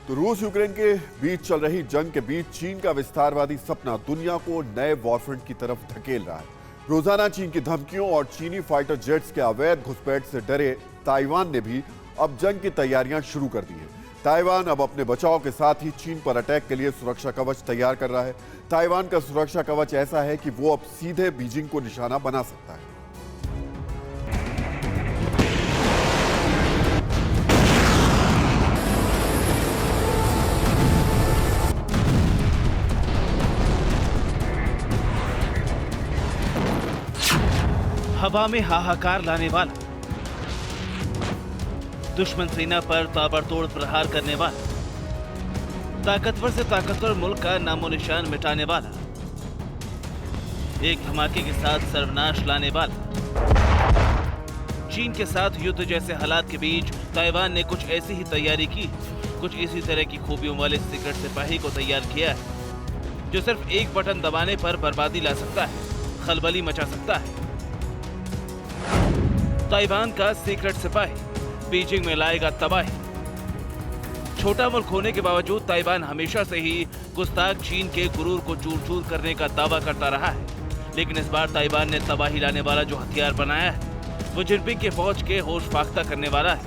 तो रूस यूक्रेन के बीच चल रही जंग के बीच चीन का विस्तारवादी सपना दुनिया को नए वॉरफ्रंट की तरफ धकेल रहा है। रोजाना चीन की धमकियों और चीनी फाइटर जेट्स के अवैध घुसपैठ से डरे ताइवान ने भी अब जंग की तैयारियां शुरू कर दी हैं। ताइवान अब अपने बचाव के साथ ही चीन पर अटैक के लिए सुरक्षा कवच तैयार कर रहा है। ताइवान का सुरक्षा कवच ऐसा है कि वो अब सीधे बीजिंग को निशाना बना सकता है। हवा में हाहाकार लाने वाला, दुश्मन सेना पर ताबड़तोड़ प्रहार करने वाला, ताकतवर से ताकतवर मुल्क का नामो निशान मिटाने वाला, एक धमाके के साथ सर्वनाश लाने वाला। चीन के साथ युद्ध जैसे हालात के बीच ताइवान ने कुछ ऐसी ही तैयारी की, कुछ इसी तरह की खूबियों वाले सीक्रेट सिपाही को तैयार किया है जो सिर्फ एक बटन दबाने पर बर्बादी ला सकता है, खलबली मचा सकता है। ताइवान का सीक्रेट सिपाही बीजिंग में लाएगा तबाही। छोटा मुल्क होने के बावजूद ताइवान हमेशा से ही गुस्ताख चीन के गुरूर को चूर चूर करने का दावा करता रहा है, लेकिन इस बार ताइवान ने तबाही लाने वाला जो हथियार बनाया है वो जिनपिंग के फौज के होश फाख्ता करने वाला है।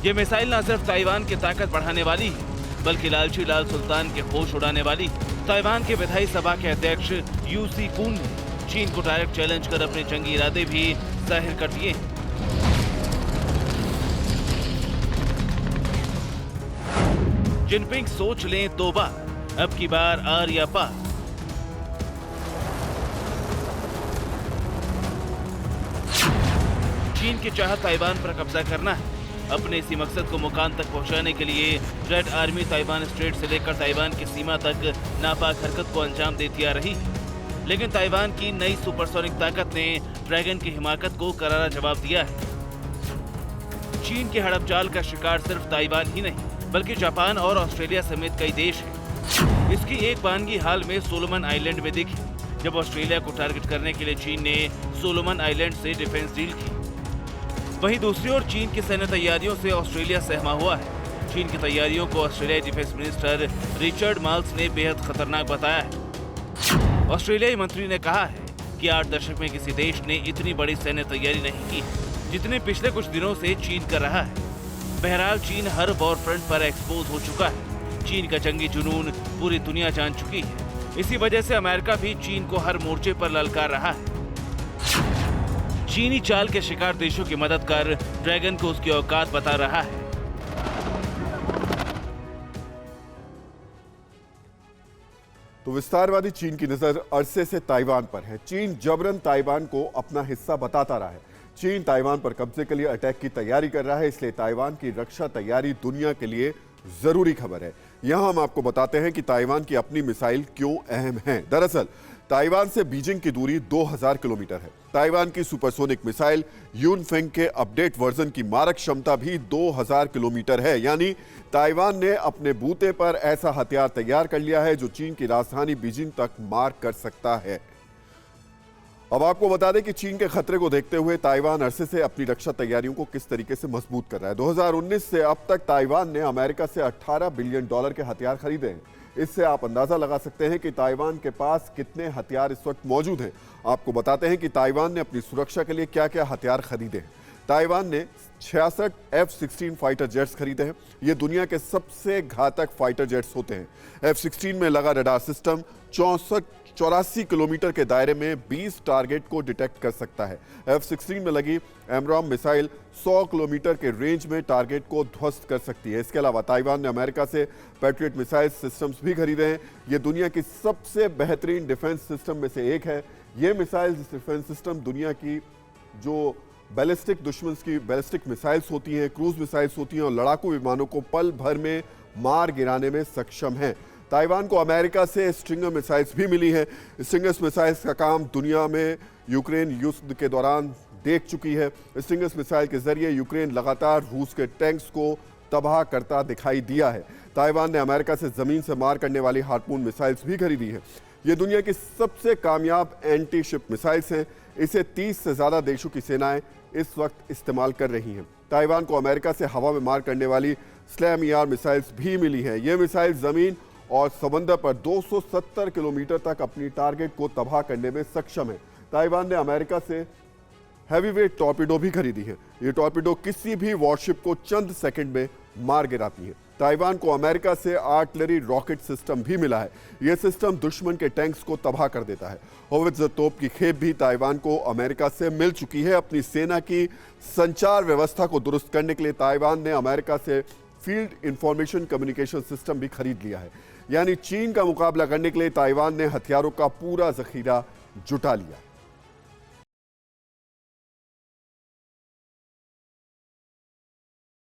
ये मिसाइल न सिर्फ ताइवान की ताकत बढ़ाने वाली है बल्कि लालची लाल सुल्तान के होश उड़ाने वाली। ताइवान के विधायी सभा के अध्यक्ष यू सी कून ने चीन को डायरेक्ट चैलेंज कर अपने जंगी इरादे भी जाहिर कर दिए। जिनपिंग सोच लें 2 बार, अब की बार आर या पार। चीन की चाहत ताइवान पर कब्जा करना है। अपने इसी मकसद को मुकाम तक पहुंचाने के लिए रेड आर्मी ताइवान स्ट्रेट से लेकर ताइवान की सीमा तक नापाक हरकत को अंजाम देती आ रही है, लेकिन ताइवान की नई सुपरसोनिक ताकत ने ड्रैगन की हिमाकत को करारा जवाब दिया है। चीन के हड़प चाल का शिकार सिर्फ ताइवान ही नहीं बल्कि जापान और ऑस्ट्रेलिया समेत कई देश हैं। इसकी एक बानगी हाल में सोलोमन आइलैंड में दिखी, जब ऑस्ट्रेलिया को टारगेट करने के लिए चीन ने सोलोमन आइलैंड से डिफेंस डील की। वहीं दूसरी ओर चीन की सैन्य तैयारियों से ऑस्ट्रेलिया सहमा हुआ है। चीन की तैयारियों को ऑस्ट्रेलियाई डिफेंस मिनिस्टर रिचर्ड माल्स ने बेहद खतरनाक बताया है। ऑस्ट्रेलियाई मंत्री ने कहा है कि 8 दशक में किसी देश ने इतनी बड़ी सैन्य तैयारी नहीं की जितने पिछले कुछ दिनों से चीन कर रहा है। बहरहाल चीन हर वॉर फ्रंट पर एक्सपोज हो चुका है। चीन का जंगी जुनून पूरी दुनिया जान चुकी है। इसी वजह से अमेरिका भी चीन को हर मोर्चे पर ललकार रहा है। चीनी चाल के शिकार देशों की मदद कर ड्रैगन को उसकी औकात बता रहा है। तो विस्तारवादी चीन की नजर अरसे से ताइवान पर है। चीन जबरन ताइवान को अपना हिस्सा बताता रहा है। चीन ताइवान पर कब्जे के लिए अटैक की तैयारी कर रहा है, इसलिए ताइवान की रक्षा तैयारी दुनिया के लिए जरूरी खबर है। यहां हम आपको बताते हैं कि ताइवान की अपनी मिसाइल क्यों अहम है। दरअसल ताइवान से बीजिंग की दूरी 2000 किलोमीटर है। ताइवान की सुपरसोनिक मिसाइल यूनफेंग के अपडेट वर्जन की मारक क्षमता भी 2000 किलोमीटर है, यानी ताइवान ने अपने बूते पर ऐसा हथियार तैयार कर लिया है जो चीन की राजधानी बीजिंग तक मार कर सकता है। अब आपको बता दें कि चीन के खतरे को देखते हुए ताइवान अरसे से अपनी रक्षा तैयारियों को किस तरीके से मजबूत कर रहा है। 2019 से अब तक ताइवान ने अमेरिका से $18 बिलियन के हथियार खरीदे हैं। इससे आप अंदाजा लगा सकते हैं कि ताइवान के पास कितने हथियार इस वक्त मौजूद हैं। आपको बताते हैं कि ताइवान ने अपनी सुरक्षा के लिए क्या क्या हथियार खरीदे हैं। ताइवान ने 66 F-16 फाइटर जेट्स खरीदे हैं। ये दुनिया के सबसे घातक फाइटर जेट्स होते हैं। F-16 में लगा रडार सिस्टम 84 किलोमीटर के दायरे में 20 टारगेट को डिटेक्ट कर सकता है। F-16 में लगी एमरॉम मिसाइल 100 किलोमीटर के रेंज में टारगेट को ध्वस्त कर सकती है। इसके अलावा ताइवान ने अमेरिका से पैट्रियट मिसाइल सिस्टम्स भी खरीदे हैं। ये दुनिया की सबसे बेहतरीन डिफेंस सिस्टम में से एक है। ये मिसाइल डिफेंस सिस्टम दुनिया की जो बैलिस्टिक दुश्मन की बैलिस्टिक मिसाइल्स होती हैं, क्रूज मिसाइल्स होती हैं और लड़ाकू विमानों को पल भर में मार गिराने में सक्षम हैं। ताइवान को अमेरिका से स्ट्रिंगर मिसाइल्स भी मिली हैं। स्ट्रिंगर्स मिसाइल्स का काम दुनिया में यूक्रेन युद्ध के दौरान देख चुकी है। स्ट्रिंगर्स मिसाइल के जरिए यूक्रेन लगातार रूस के टैंक्स को तबाह करता दिखाई दिया है। ताइवान ने अमेरिका से जमीन से मार करने वाली हार्पून मिसाइल्स भी खरीदी हैं। ये दुनिया की सबसे कामयाब एंटी शिप मिसाइल्स हैं। इसे 30 से ज्यादा देशों की सेनाएं इस वक्त इस्तेमाल कर रही हैं। ताइवान को अमेरिका से हवा में मार करने वाली स्लैम ER मिसाइल्स भी मिली हैं। ये मिसाइल जमीन और समंदर पर 270 किलोमीटर तक अपनी टारगेट को तबाह करने में सक्षम है। ताइवान ने अमेरिका से हैवीवेट टॉर्पीडो भी खरीदी है। ये टॉर्पीडो किसी भी वॉरशिप को चंद सेकंड में मार गिराती है। ताइवान को अमेरिका से आर्टिलरी रॉकेट सिस्टम भी मिला है। यह सिस्टम दुश्मन के टैंक्स को तबाह कर देता है। होवित्जर तोप की खेप भी ताइवान को अमेरिका से मिल चुकी है। अपनी सेना की संचार व्यवस्था को दुरुस्त करने के लिए ताइवान ने अमेरिका से फील्ड इंफॉर्मेशन कम्युनिकेशन सिस्टम भी खरीद लिया है। यानी चीन का मुकाबला करने के लिए ताइवान ने हथियारों का पूरा जखीरा जुटा लिया है।